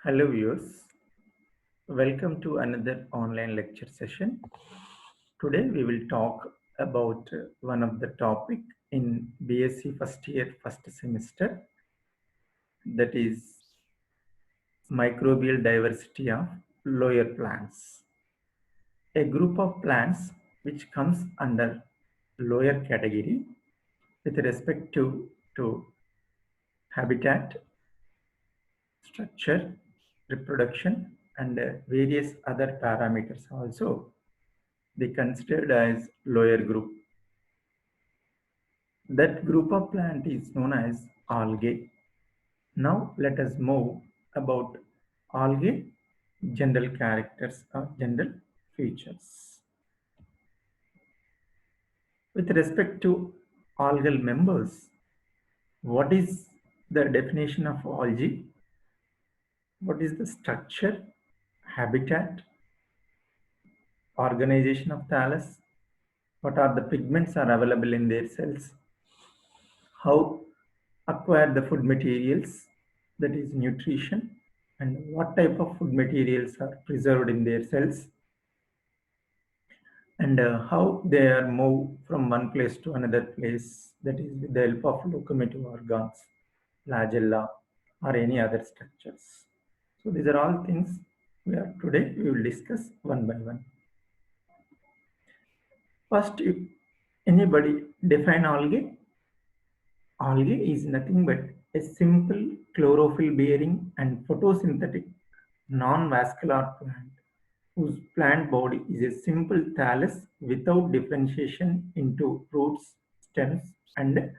Hello viewers, welcome to another online lecture session. Today we will talk about one of the topic in BSc first year first semester, that is microbial diversity of lower plants. A group of plants which comes under lower category with respect to habitat, structure, reproduction and various other parameters also they considered as lower group. That group of plant is known as algae. Now let us move about algae general characters or general features. With respect to algal members, what is the definition of algae? What is the structure, habitat, organization of thallus? What are the pigments are available in their cells? How acquire the food materials, that is nutrition, and what type of food materials are preserved in their cells, and how they are moved from one place to another place, that is with the help of locomotive organs, flagella, or any other structures. So these are all things today we will discuss one by one. First, if anybody define algae, algae is nothing but a simple chlorophyll bearing and photosynthetic non-vascular plant whose plant body is a simple thallus without differentiation into roots, stems and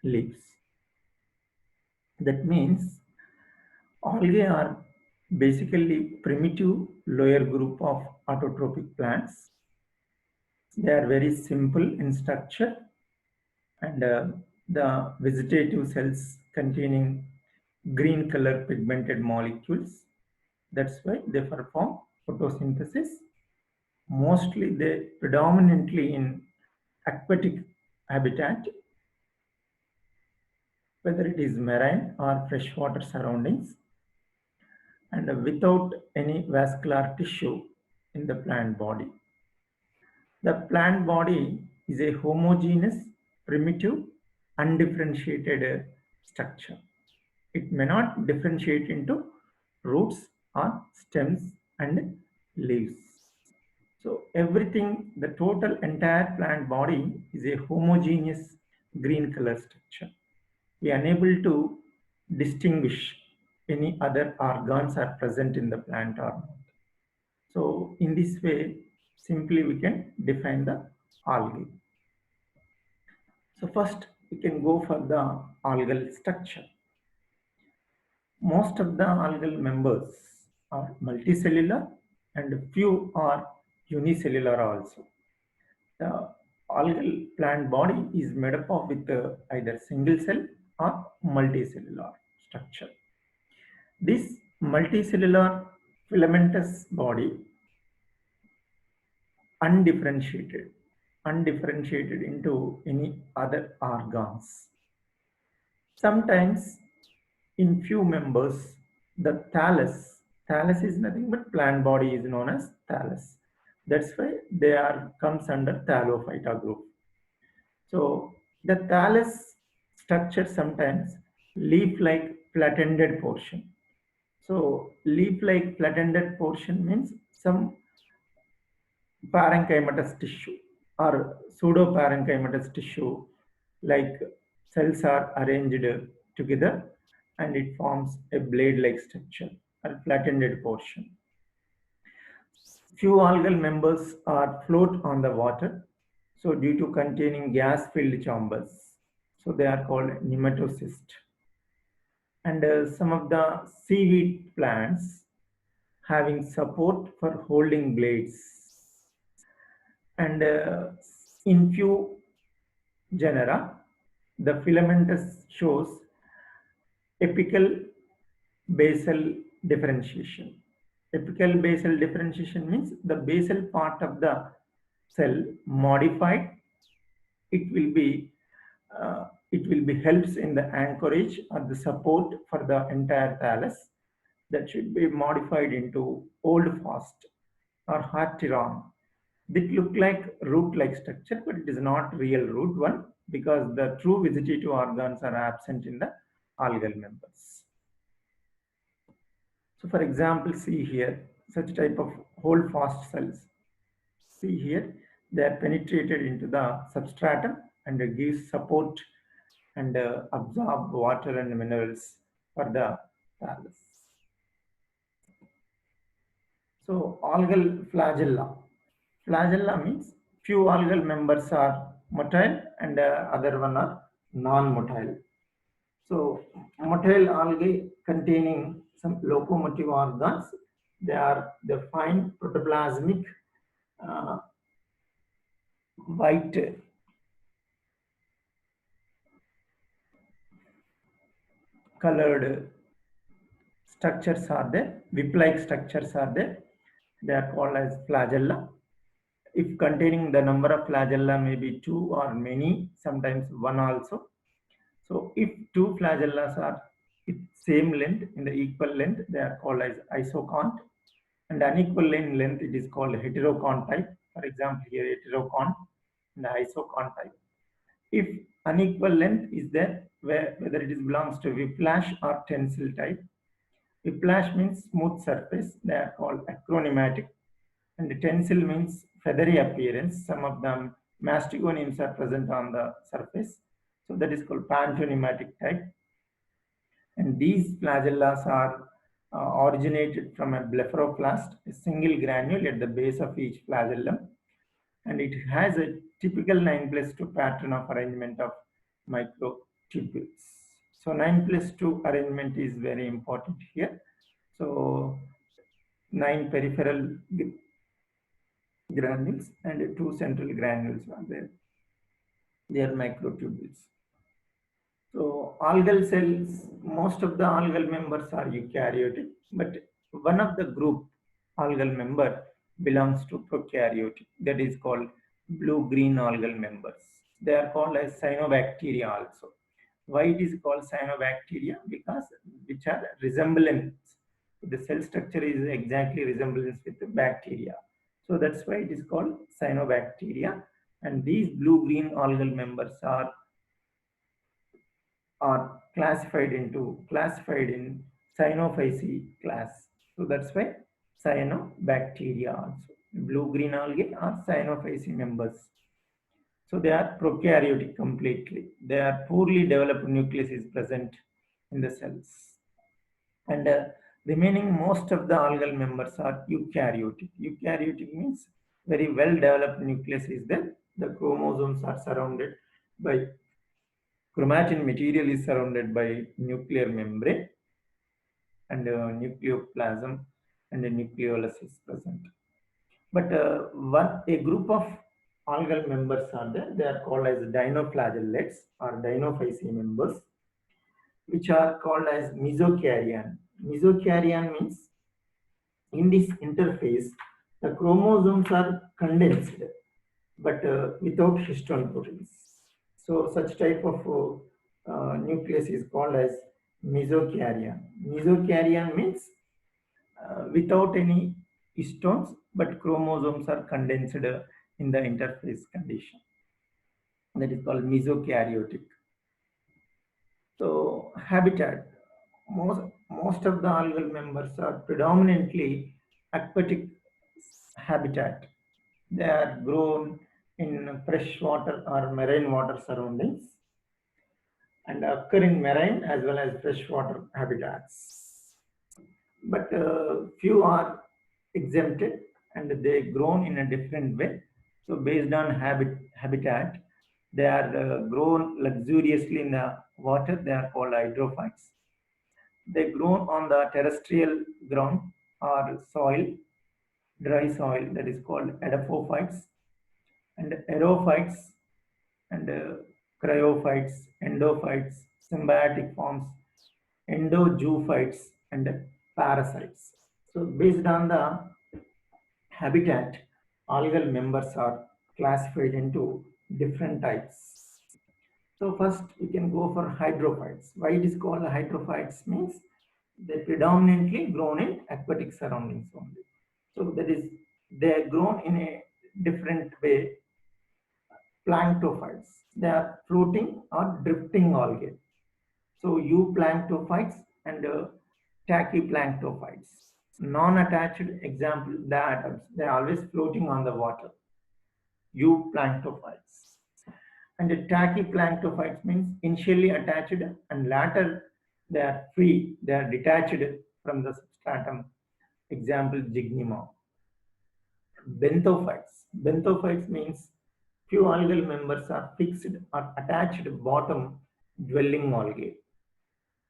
leaves. That means algae are basically primitive lower group of autotrophic plants. They are very simple in structure and the vegetative cells containing green color pigmented molecules. That's why they perform photosynthesis. Mostly they predominantly in aquatic habitat, whether it is marine or freshwater surroundings, and without any vascular tissue in the plant body. The plant body is a homogeneous, primitive, undifferentiated structure. It may not differentiate into roots or stems and leaves. So everything, the total entire plant body is a homogeneous green color structure. We are unable to distinguish any other organs are present in the plant or not. So in this way, simply we can define the algae. So first we can go for the algal structure. Most of the algal members are multicellular and few are unicellular also. The algal plant body is made up of with either single cell or multicellular structure. This multicellular filamentous body undifferentiated into any other organs. Sometimes in few members, the thallus is nothing but plant body is known as thallus. That's why they are comes under Thallophyta group. So the thallus structure sometimes leaf-like flat-ended portion. So leaf-like flat-ended portion means some parenchymatous tissue or pseudoparenchymatous tissue, like cells are arranged together and it forms a blade-like structure or flat-ended portion. Few algal members are float on the water, so due to containing gas-filled chambers, so they are called nematocyst. And some of the seaweed plants having support for holding blades. And in few genera, the filamentous shows apical basal differentiation. Apical basal differentiation means the basal part of the cell modified. It will be helps in the anchorage or the support for the entire thallus. that should be modified into Holdfast or Hartiron. It look like root-like structure, but it is not real root one because the true vegetative organs are absent in the algal members. So for example, see here, such type of Holdfast cells. See here, they are penetrated into the substratum and gives support and absorb water and minerals for the thallus. So algal flagella. Flagella means few algal members are motile and other one are non-motile. So motile algae containing some locomotive organs, they are the fine protoplasmic uh, white colored structures are there, whip-like structures are there. They are called as flagella. If containing the number of flagella may be two or many, sometimes one also. So if two flagellas are same length in the equal length, they are called as isocont. And unequal in length, it is called heterocont type. For example, here heterocont and isocont type. If unequal length is there, whether it is belongs to whiplash or tensile type. Whiplash means smooth surface. They are called acronematic. And tensile means feathery appearance. Some of them masticoniums are present on the surface. So that is called pantonymatic type. And these flagellas are originated from a blepharoplast, a single granule at the base of each flagellum. And it has a typical 9+2 pattern of arrangement of microtubules. So 9+2 arrangement is very important here. So 9 peripheral granules and 2 central granules are there. They are microtubules. So algal cells, most of the algal members are eukaryotic, but one of the group algal member belongs to prokaryotic. That is called blue-green algal members. They are called as cyanobacteria also. Why it is called cyanobacteria? Because which are resemblance. The cell structure is exactly resemblance with the bacteria. So that's why it is called cyanobacteria. And these blue-green algal members are classified in cyanophyceae class. So that's why cyanobacteria also. Blue-green algae are cyanophyceae members. So they are prokaryotic completely. They are poorly developed nucleus is present in the cells. And remaining most of the algal members are eukaryotic. Eukaryotic means very well developed nucleus is there. The chromosomes are surrounded by chromatin material is surrounded by nuclear membrane and nucleoplasm and a nucleolus is present. But a group of algal members are there. They are called as dinoflagellates or dinophyceae members, which are called as mesokaryon. Mesokaryon means in this interface, the chromosomes are condensed, but without histone proteins. So such type of nucleus is called as mesokaryon. Mesokaryon means without any histones, but chromosomes are condensed in the interface condition. That is called mesokaryotic. So habitat, most of the algal members are predominantly aquatic habitat. They are grown in freshwater or marine water surroundings and occur in marine as well as freshwater habitats. But few are exempted and they grown in a different way. So based on habitat, they are grown luxuriously in the water. They are called hydrophytes. They grow on the terrestrial ground or soil, dry soil, that is called edapophytes, and aerophytes and cryophytes, endophytes, symbiotic forms, endozoophytes, and parasites. So based on the habitat, algal members are classified into different types. So first we can go for hydrophytes. Why it is called hydrophytes means They predominantly grown in aquatic surroundings only. So that is, they are grown in a different way. Planktophytes, they are floating or drifting algae. So euplanktophytes and tachyplanktophytes. Non-attached example, the atoms, they are always floating on the water. Euplanktophytes. And the tachyplanktophytes means initially attached and later they are free, they are detached from the substratum. Example, Gymnema. Benthophytes. Benthophytes means few algal members are fixed or attached bottom dwelling algae.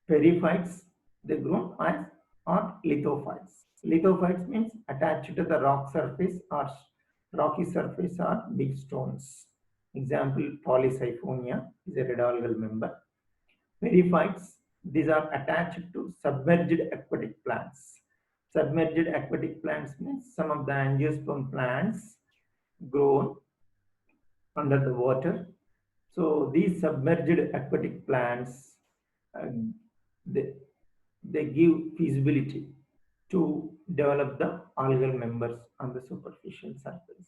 Periphytes, they grow as or lithophytes. Lithophytes means attached to the rock surface or rocky surface or big stones. Example, Polysiphonia is a red algal member. Periphytes, these are attached to submerged aquatic plants. Submerged aquatic plants means some of the angiosperm plants grown under the water. So these submerged aquatic plants, uh, they, they give feasibility to develop the algal members on the superficial surface.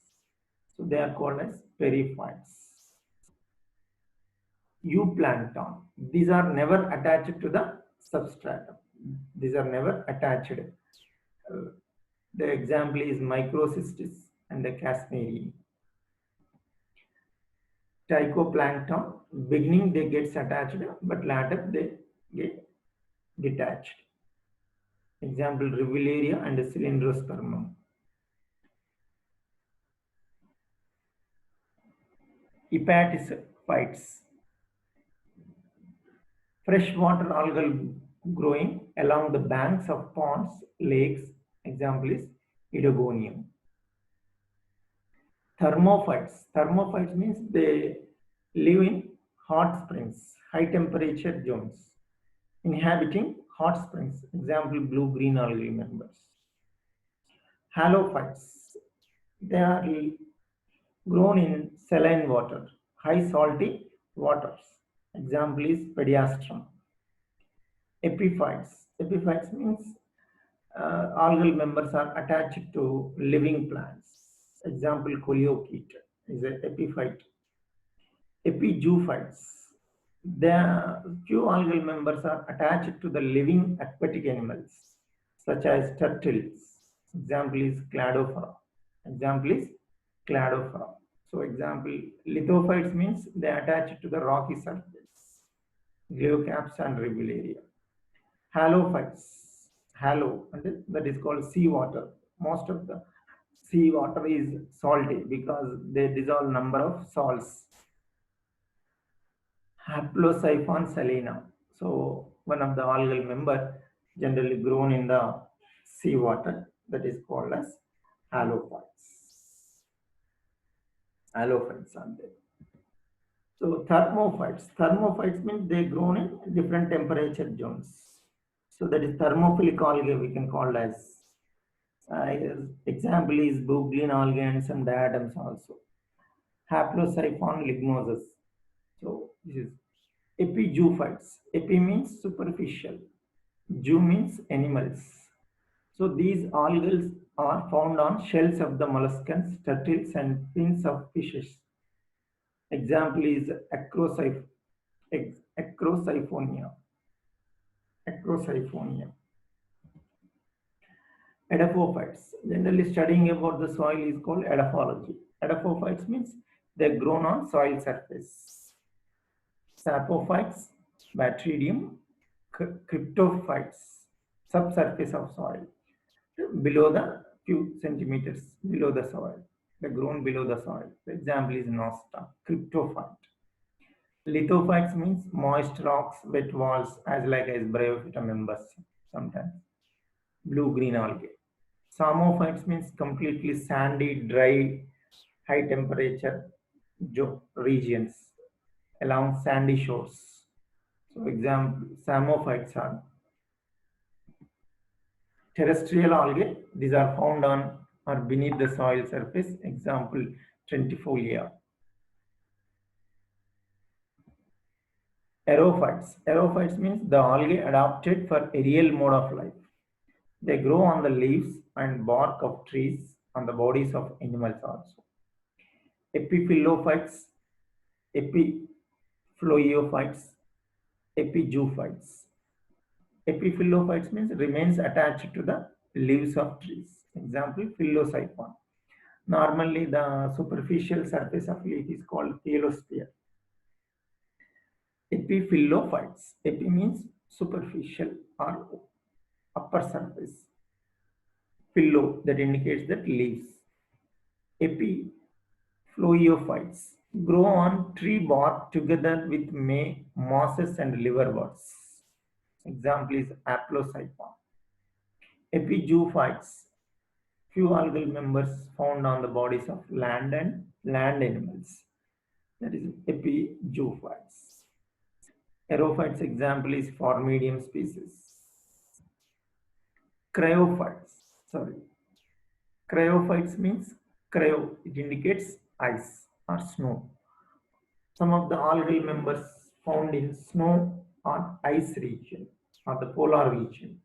So they are called as periphytes. Euplankton, these are never attached to the substratum. These are never attached. The example is Microcystis and the Casmerium. Trichoplankton, beginning they get attached, but later they get detached. Example, Rivularia and Cylindrospermum. Hepatophytes, freshwater algal growing along the banks of ponds, lakes. Example is Idogonium. Thermophytes. Thermophytes means they live in hot springs, high temperature zones, inhabiting hot springs. Example, blue-green algae members. Halophytes. They are grown in saline water, high salty waters. Example is Pediastrum. Epiphytes. Epiphytes means algal members are attached to living plants. Example, Coleochaete is an epiphyte. Epizoophytes. The few algal members are attached to the living aquatic animals, such as turtles. Example is Cladophora. Example is Cladophora. So example, lithophytes means they attach to the rocky surface. Geocaps and Rivularia. Halophytes. Halo, and that is called seawater. Most of the seawater is salty because they dissolve number of salts. Haplosiphon salina. So one of the algal member generally grown in the seawater, that is called as halophytes. Halophytes are there. So thermophytes. Thermophytes means they grown in different temperature zones. So that is thermophilic algae we can call as. Example is Booglin algae and some diatoms also. Haplosiphon lignosus. So this is epizoophytes. Epi means superficial. Zoo means animals. So these algals are found on shells of the molluscans, turtles, and fins of fishes. Example is Acrosiphonia. Acrosiphonia. Edapophytes. Generally studying about the soil is called edaphology. Edapophytes means they're grown on soil surface. Sapophytes, Batridium, cryptophytes, subsurface of soil, below the few centimeters below the soil. They're grown below the soil. The example is Nosta, cryptophyte. Lithophytes means moist rocks, wet walls, as like as Bryophyta members sometimes. Blue-green algae. Psammophytes means completely sandy, dry, high temperature regions along sandy shores. So example, psammophytes are terrestrial algae. These are found on or beneath the soil surface. Example, Trentifolia. Aerophytes. Aerophytes means the algae adapted for aerial mode of life. They grow on the leaves and bark of trees, on the bodies of animals also. Epiphyllophytes, epiphyllophytes, epizoophytes. Epiphyllophytes means remains attached to the leaves of trees. Example, phyllosipon. Normally, the superficial surface of leaf is called chelosphere. Epiphyllophytes. Epi means superficial or upper surface. Phyllo, that indicates that leaves. Epiphyllophytes grow on tree bark together with mosses and liverworts. Example is Aplosipon. Epizooophytes, few algal members found on the bodies of land and land animals. That is epizooophytes. Aerophytes example is Formedium species. Cryophytes, sorry. Cryophytes means cryo, it indicates ice or snow. Some of the algal members found in snow or ice region or the polar region.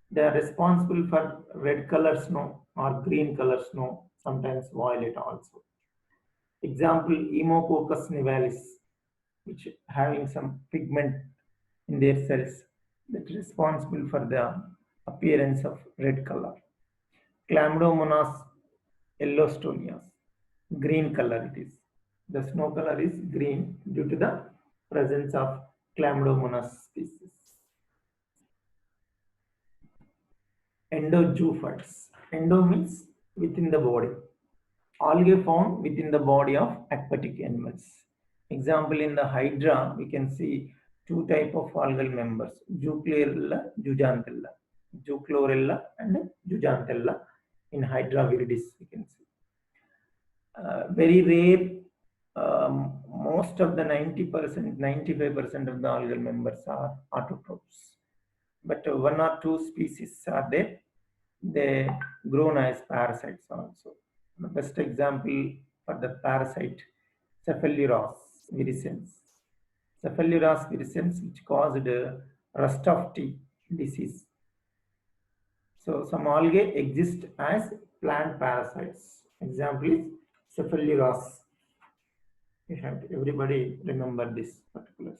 They are responsible for red color snow or green color snow, sometimes violet also. Example, Haemococcus nivalis, which having some pigment in their cells that is responsible for the appearance of red color. Chlamydomonas yellowstonias, green color it is. The snow color is green due to the presence of Chlamydomonas species. Endozooophytes. Endo means within the body. Algae found within the body of aquatic animals. Example, in the hydra, we can see two type of algal members, Euchlorella, Zooxanthella. Euchlorella and Zooxanthella in Hydra viridis, we can see. Very rare, most of the 90%, 95% of the algal members are autotrophs. But one or two species are there, they grown as parasites also. The best example for the parasite, Cephaloras virescens. Cephaloras virescens, which caused rust of tea disease. So some algae exist as plant parasites. Example is Cephaloras. You have to, everybody remember this particular.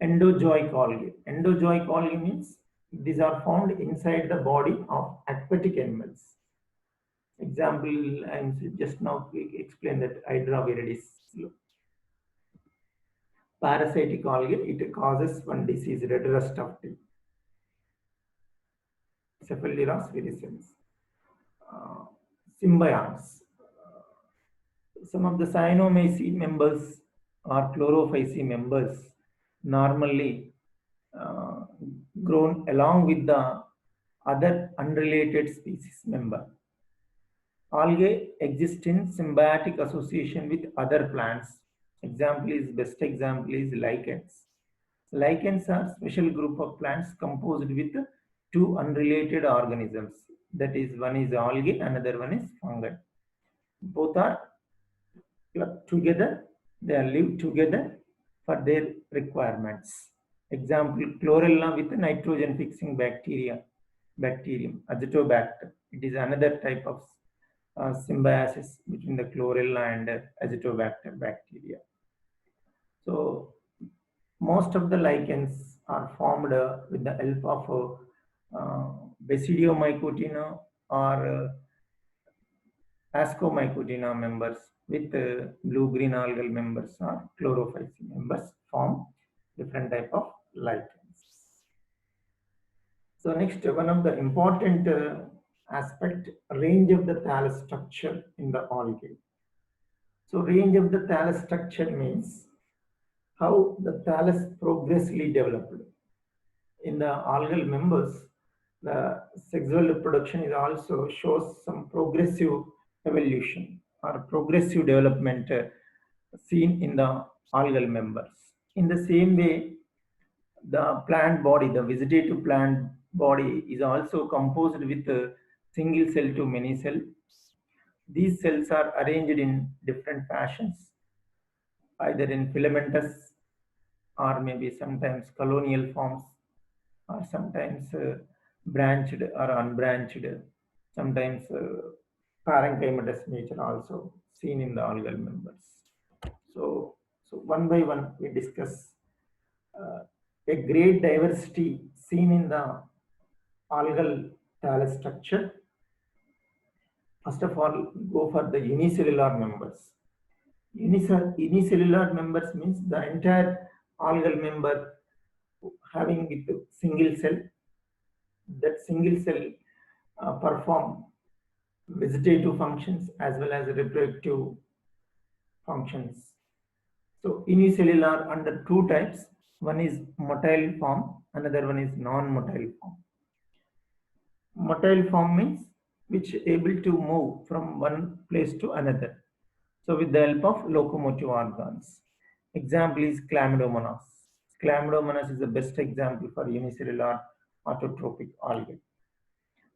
Endozoic algae. Endozoic algae means these are found inside the body of aquatic animals. Example, I just now explained that Hydra viridis. Parasitic algae, it causes one disease, red rust of tea. Cephaloras virescens. Symbionts. Some of the Cyanomyces members or Chlorophyceae members normally grown along with the other unrelated species member. Algae exist in symbiotic association with other plants. Best example is lichens. Lichens are special group of plants composed with two unrelated organisms. That is, one is algae, another one is fungi. Both are together, they live together for their requirements. Example, chlorella with nitrogen fixing bacterium, Azotobacter. It is another type of symbiosis between the chlorella and Azotobacter bacteria. So most of the lichens are formed with the help of Basidiomycotina or Ascomycotina members with blue-green algal members or Chlorophyceae members form different type of lichens. So next, one of the important aspect, range of the thallus structure in the algae. So range of the thallus structure means how the thallus progressively developed. In the algal members, the sexual reproduction is also shows some progressive evolution or progressive development seen in the algal members. In the same way, the plant body, the vegetative plant body is also composed with single cell to many cell. These cells are arranged in different fashions, either in filamentous or maybe sometimes colonial forms, or sometimes branched or unbranched, sometimes parenchymatous nature also seen in the algal members. So one by one we discuss uh, a great diversity seen in the algal thallus structure. First of all, go for the unicellular members. Unicellular members means the entire algal member having with single cell. That single cell perform vegetative functions as well as reproductive functions. So unicellular under two types. One is motile form, another one is non-motile form. Motile form means which able to move from one place to another. So with the help of locomotive organs. Example is Chlamydomonas. Chlamydomonas is the best example for unicellular autotrophic algae.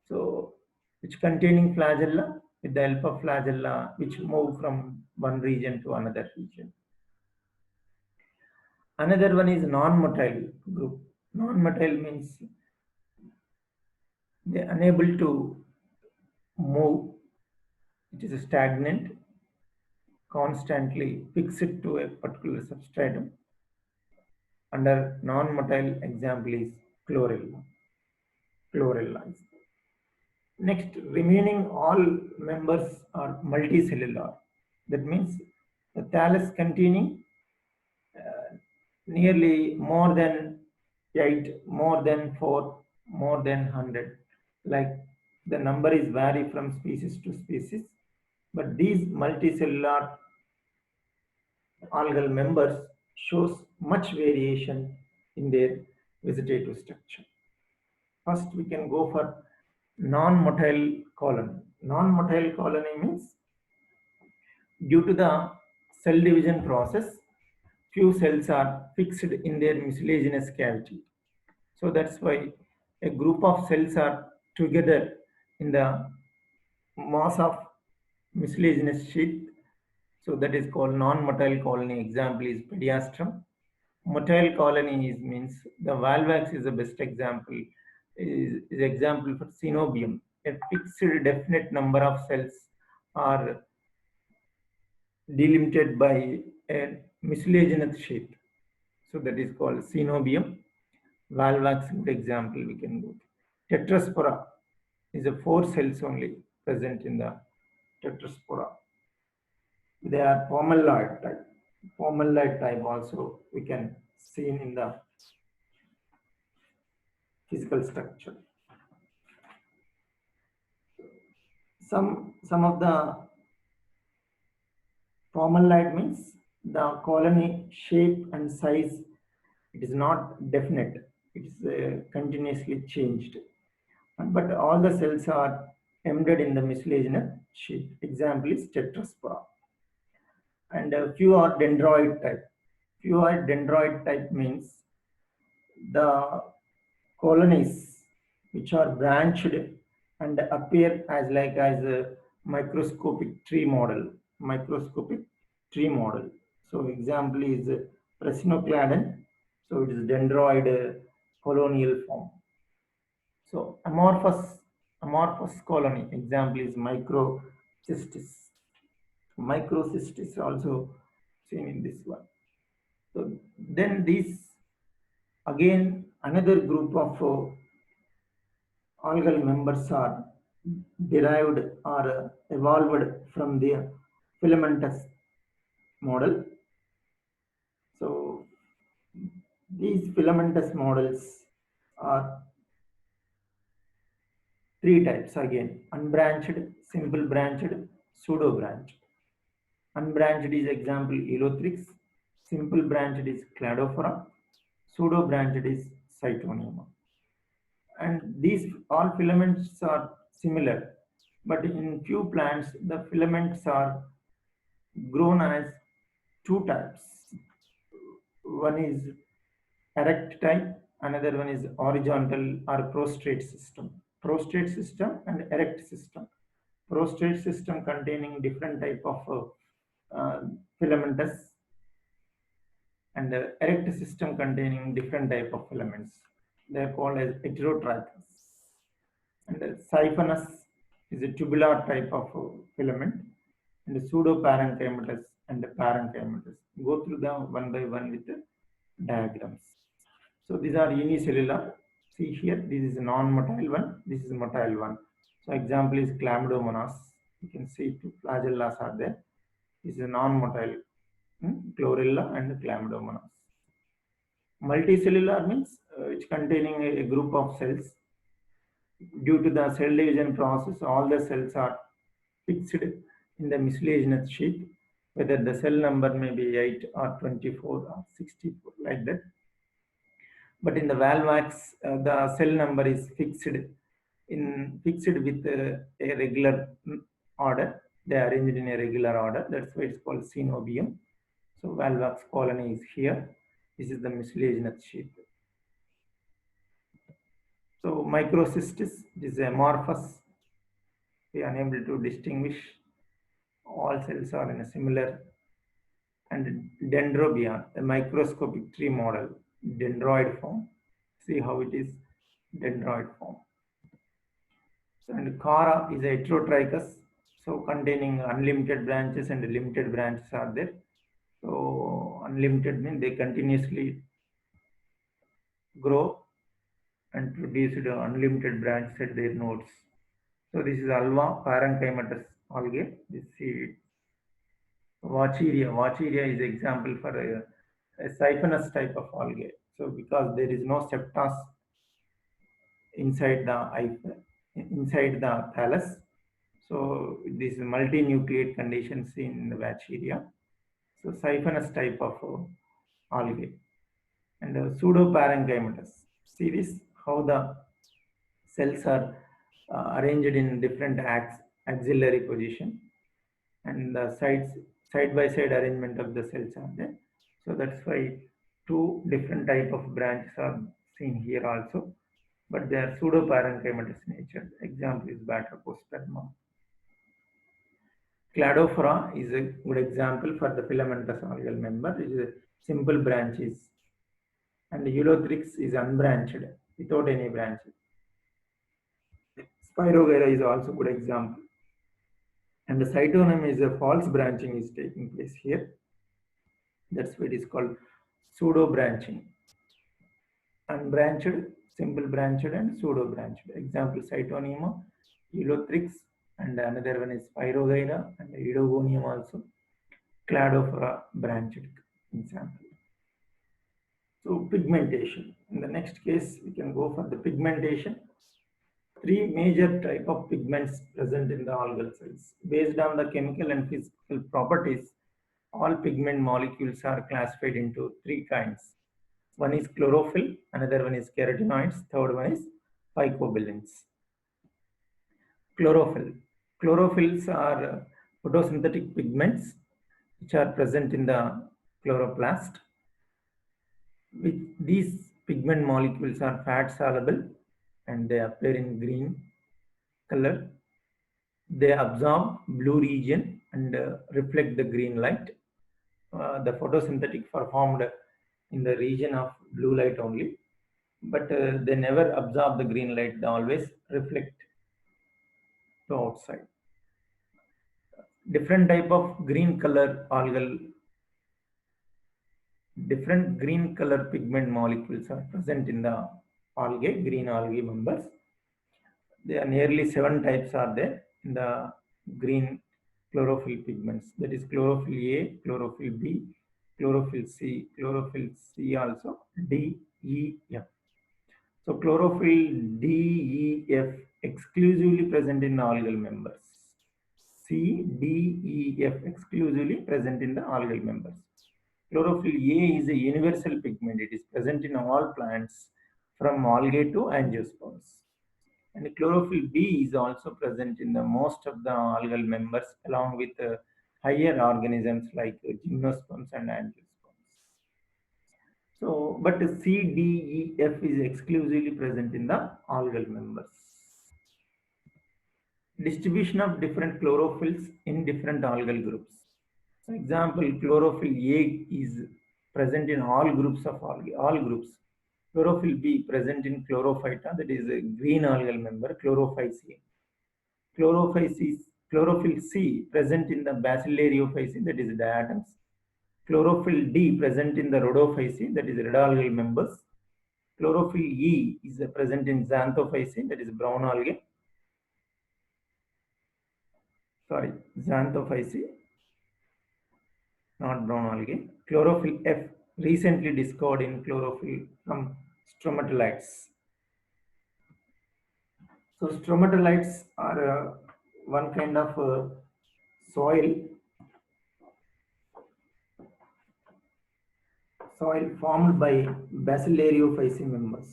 So which containing flagella with the help of flagella which move from one region to another region. Another one is non-motile group. Non-motile means they are unable to move. It is stagnant, constantly fixed to a particular substratum. Under non-motile example is chlorella. Chlorella. Next, remaining all members are multicellular. That means the thallus containing nearly more than 8, more than 4, more than 100. Like the number is vary from species to species, but these multicellular algal members shows much variation in their vegetative structure. First, we can go for non-motile colony. Non-motile colony means due to the cell division process, few cells are fixed in their mucilaginous cavity. So that's why a group of cells are together in the mass of mucilaginous sheath. So that is called non-motile colony. Example is Pediastrum. Motile colony means the Valvax is the best example. Is example for Cenobium. A fixed definite number of cells are delimited by a mucilaginous sheath. So that is called Cenobium. Valvax good example we can go to. Tetraspora is a 4 cells only present in the tetraspora. They are pomelloid type. Pomelloid type also we can see in the physical structure. Some of the pomelloid means the colony shape and size it is not definite. It is continuously changed. But all the cells are embedded in the mucilaginous sheath. Example is tetraspora. And few are dendroid type. Few are dendroid type means the colonies which are branched and appear as a microscopic tree model. Microscopic tree model. So example is Prasinocladon. So it is dendroid colonial form. So amorphous colony example is Microcystis. Microcystis also seen in this one. So then these again another group of algal members are derived or evolved from the filamentous model. So these filamentous models are three types again: unbranched, simple branched, pseudo branched. Unbranched is example Elothrix, simple branched is Cladophora, pseudo branched is Cytonium. And these all filaments are similar, but in few plants the filaments are grown as two types. One is erect type, another one is horizontal or prostrate system. Prostrate system and erect system. Prostrate system containing different type of filamentous, and erect system containing different type of filaments. They are called as heterotrichous. And siphonous is a tubular type of filament, and pseudoparenchymatous and parenchymatous. Go through them one by one with the diagrams. So these are unicellular. See here, this is a non-motile one, this is a motile one. So example is Chlamydomonas. You can see two flagellas are there. This is a non-motile chlorella and Chlamydomonas. Multicellular means it's containing a group of cells. Due to the cell division process, all the cells are fixed in the miscellaneous sheath, whether the cell number may be 8 or 24 or 64, like that. But in the Valvax, the cell number is fixed with a regular order. They are arranged in a regular order. That's why it's called synovium. So Valvax colony is here. This is the miscellaneous sheath. So microcystis is amorphous. We are unable to distinguish. All cells are in a similar. And dendrobion, a microscopic tree model, dendroid form. See how it is, dendroid form. And Chara is a heterotrichous, so containing unlimited branches and limited branches are there. So unlimited means they continuously grow and produce unlimited branches at their nodes. So this is Alva parenchymatous algae. This is Wachiria. Wachiria is example for a siphonous type of algae. So because there is no septas inside the thallus, so this is multinucleate conditions in the Wachiria. So siphonous type of algae. And pseudoparenchymatous. See this, how the cells are arranged in different axillary position, and the side by side arrangement of the cells are there. So that's why two different type of branches are seen here also, but they are pseudoparenchymatous nature. Example is Batrachosperma. Cladophora is a good example for the filamentous algal member. It is a simple branches, and Eulothrix is unbranched without any branches. Spirogyra is also good example. And the Cytonym is a false branching is taking place here. That's why it is called pseudo branching. Unbranched, simple branched, and pseudo branched. Example Cytonema, Eulothrix, and another one is Spirogyra and Eidogonium also. Cladophora branched example. So pigmentation. In the next case, we can go for the pigmentation. Three major type of pigments present in the algal cells. Based on the chemical and physical properties, all pigment molecules are classified into three kinds. One is chlorophyll, another one is carotenoids, third one is phycobilins. Chlorophyll. Chlorophylls are photosynthetic pigments which are present in the chloroplast. These pigment molecules are fat soluble and they appear in green color. They absorb blue region and reflect the green light. The photosynthetic performed in the region of blue light only, but they never absorb the green light. They always reflect to outside. Different type of green color algal, different green color pigment molecules are present in the algae, green algae members. There are nearly 7 types are there in the green chlorophyll pigments. That is chlorophyll A, chlorophyll B, chlorophyll C also, D, E, F. So chlorophyll D, E, F exclusively present in algal members. C, D, E, F exclusively present in the algal members. Chlorophyll A is a universal pigment. It is present in all plants from algae to angiosperms. And chlorophyll B is also present in the most of the algal members along with higher organisms like gymnosperms and angiosperms. So, but C, D, E, F is exclusively present in the algal members. Distribution of different chlorophylls in different algal groups. For example, chlorophyll A is present in all groups of algae, all groups. Chlorophyll B present in Chlorophyta, that is a green algal member, Chlorophyceae. Chlorophyll C present in the Bacillariophyceae, that is diatoms. Chlorophyll D present in the Rhodophyceae, that is red algal members. Chlorophyll E is present in Xanthophyceae, that is brown algae. Sorry, Xanthophyceae, not brown algae. Chlorophyll F recently discovered in chlorophyll from stromatolites. So stromatolites are one kind of soil formed by Bacillariophyceae members.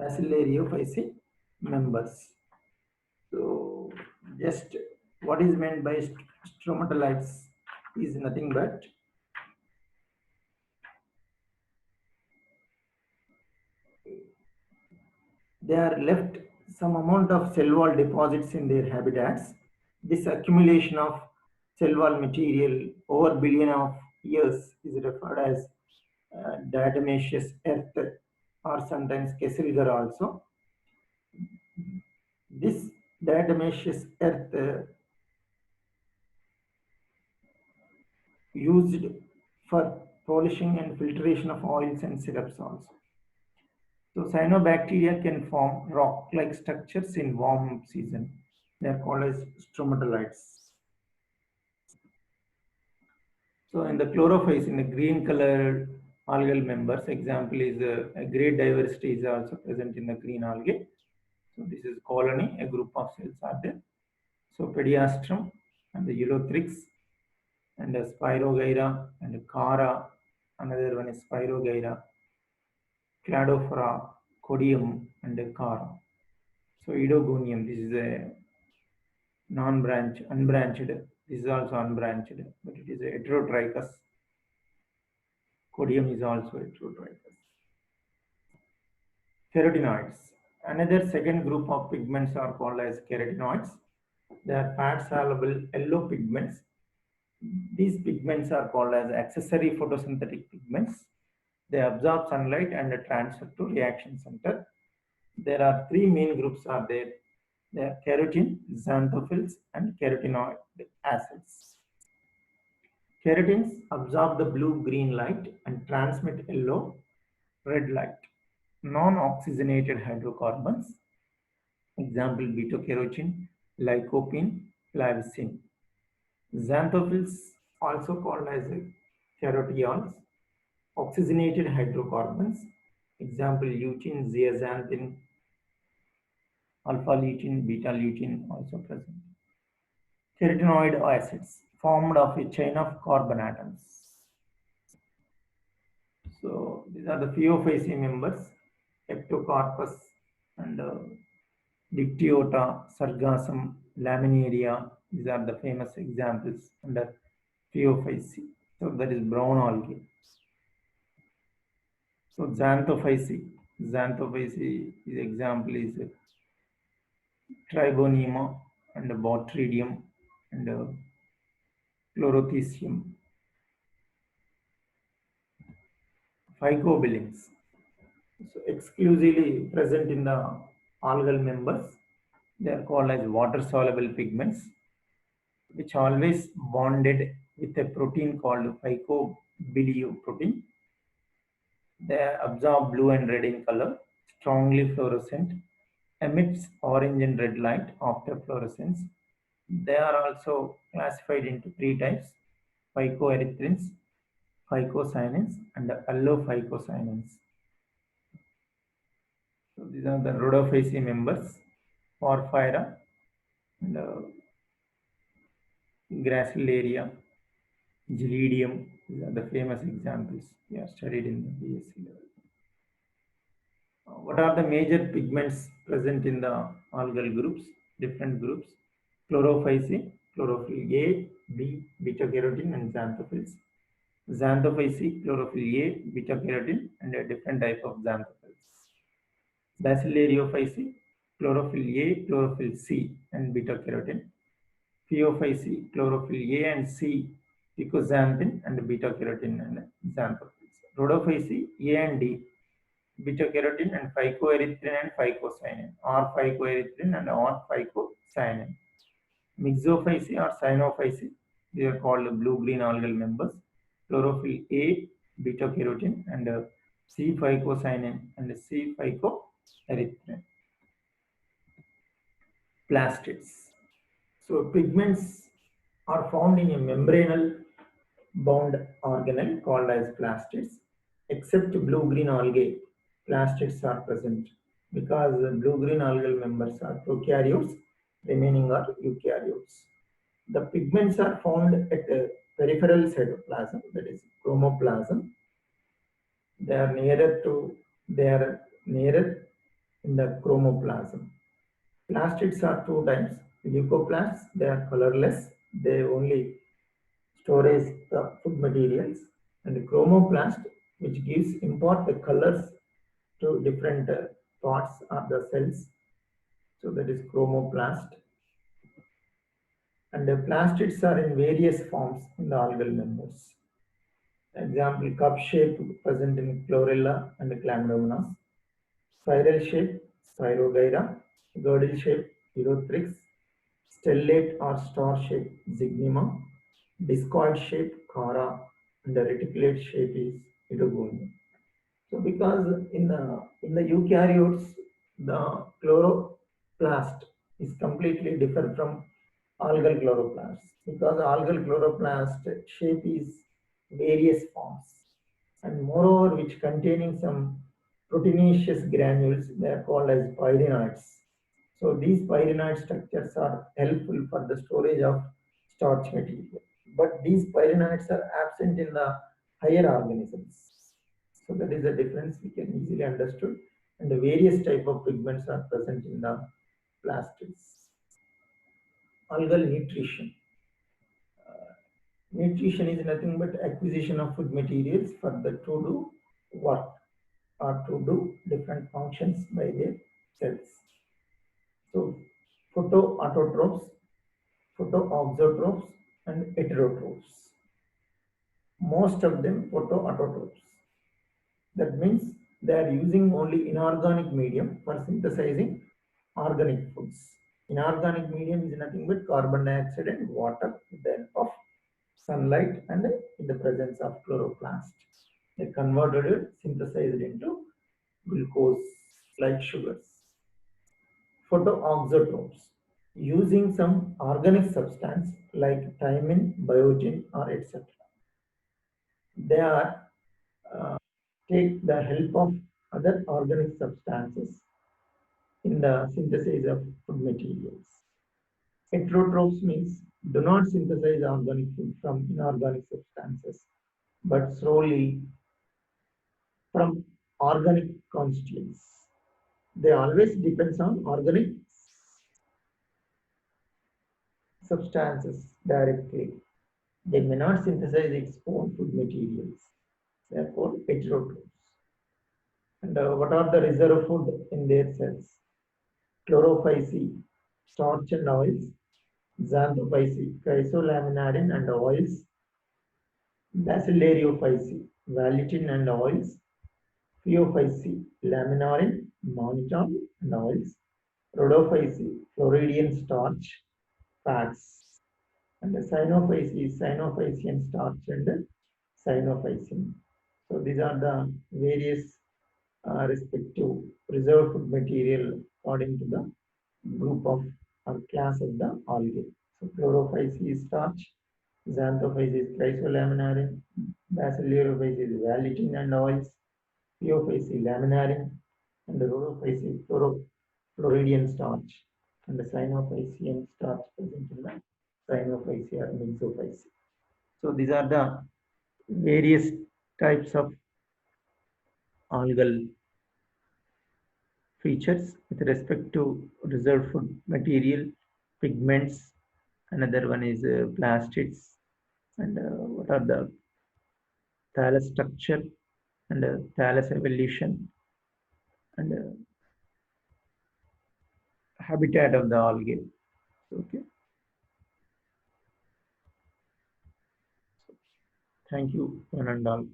Bacillariophyceae members. So just what is meant by stromatolites is nothing but they are left some amount of cell wall deposits in their habitats. This accumulation of cell wall material over billion of years is referred as diatomaceous earth or sometimes Kesselgar also. This diatomaceous earth used for polishing and filtration of oils and syrups also. So cyanobacteria can form rock-like structures in warm season. They are called as stromatolites. So in the chlorophytes, in the green colored algal members, example is a great diversity is also present in the green algae. So this is colony, a group of cells are there. So Pediastrum and the Ulothrix and the Spirogyra and the Chara, another one is Spirogyra, Cladophora, Codium and the Chara. So Idogonium, this is a unbranched. This is also unbranched, but it is a heterotrichous. Codium is also heterotrichous. Carotenoids. Another second group of pigments are called as carotenoids. They are fat-soluble yellow pigments. These pigments are called as accessory photosynthetic pigments. They absorb sunlight and transfer to reaction center. There are three main groups are there. They are keratin, xanthophylls, and carotenoid acids. Keratins absorb the blue-green light and transmit yellow-red light. Non-oxygenated hydrocarbons, example beta-carotene, lycopene, flavicine. Xanthophylls, also called as carotenoids, oxygenated hydrocarbons, example lutein, zeaxanthin, alpha-lutein, beta-lutein also present. Carotenoid acids formed of a chain of carbon atoms. So these are the Phaeophyceae members, Ectocarpus and Dictyota, Sargassum, Laminaria. These are the famous examples under Phaeophyceae. So that is brown algae. So Xanthophyceae is example is Tribonema and Botrydum and Chlorothecium. Phycobilins, so exclusively present in the algal members. They are called as water-soluble pigments, which always bonded with a protein called phycobilioprotein. They absorb blue and red in color, strongly fluorescent, emits orange and red light after fluorescence. They are also classified into three types: phycoerythrins, phycocyanins, and allophycocyanins. So these are the Rhodophyceae members, Porphyra and Gracilaria, Gelidium. These are the famous examples we have studied in the BSc level. What are the major pigments present in the algal groups, different groups? Chlorophyceae, chlorophyll A, B, beta-carotene, and xanthophylls. Xanthophyceae, chlorophyll A, beta-carotene, and a different type of xanthophylls. Bacillariophyceae, chlorophyll A, chlorophyll C, and beta-carotene. Phaeophyceae, chlorophyll A and C, picoxanthin, and beta-carotene and xanthopylls. rhodophyceae A and D, beta-carotene and phycoerythrin and phycocyanin, or phycoerythrin and or phycocyanin. Mixophyceae or cyanophyceae, they are called blue-green algal members. Chlorophyll A, beta-carotene, and C phycocyanin and C phycoerythrin. Plastids. So pigments are found in a membranal bound organelle called as plastids. Except blue-green algae, plastids are present because the blue-green algal members are prokaryotes, remaining are eukaryotes. The pigments are found at the peripheral cytoplasm, that is chromoplasm. They are nearer in the chromoplasm. Plastids are two types. Leucoplasts, they are colorless. They only storage the food materials. And chromoplast, which impart the colors to different parts of the cells. So that is chromoplast. And the plastids are in various forms in the algal members. Example, cup shape present in chlorella and chlamydomonas. Spiral shape, Spirogyra. Girdle shape, Urothrix. Stellate or star shape, Zygnema. Discoid shape, Chara. And the reticulate shape is Idogonia. So because in the eukaryotes, the chloroplast is completely different from algal chloroplast, because algal chloroplast shape is various forms, and moreover which containing some proteinaceous granules, they are called as pyrenoids. So these pyrenoid structures are helpful for the storage of starch material, but these pyrenoids are absent in the higher organisms. So that is the difference we can easily understood, and the various type of pigments are present in the plastids. Algal nutrition. Nutrition is nothing but acquisition of food materials for the to do work or to do different functions by their cells. So photoautotrophs, photoauxotrophs, and heterotrophs. Most of them photoautotrophs. That means they are using only inorganic medium for synthesizing organic foods. Inorganic medium is nothing but carbon dioxide and water with the help of sunlight and in the presence of chloroplast. They converted it, synthesized into glucose like sugars. Photoauxotrophs, using some organic substance like thymine, biotin, or etc. They are take the help of other organic substances in the synthesis of food materials. Heterotrophs means do not synthesize organic food from inorganic substances, but solely from organic constituents. They always depends on organic substances directly. They may not synthesize its own food materials. They are called heterotrophs. And what are the reserve food in their cells? Chlorophyceae, starch and oils. Xanthophyceae, chrysolaminarin and oils. Bacillariophyceae, valletin and oils. Phaeophyceae, laminarin, mannitol and oils. Rhodophyceae, Floridian starch, fats. And the Cyanophyceae, Cyanophycean starch and Cyanophycean. So these are the various respective preserved food material according to the group of or class of the algae. So Chlorophyceae is starch, Xanthophyceae is chrysolaminarin, Bacillariophyceae is valletin and oils, Phaeophyceae laminarin, and the Rhodophyceae Floridian starch, and the Cyanophycean starch present in the Cyanophyceae or Mixophyceae. So these are the various types of algal features with respect to reserved food material, pigments. Another one is plastids, and what are the thallus structure and thallus evolution, and habitat of the algae. Okay. Thank you, one and all.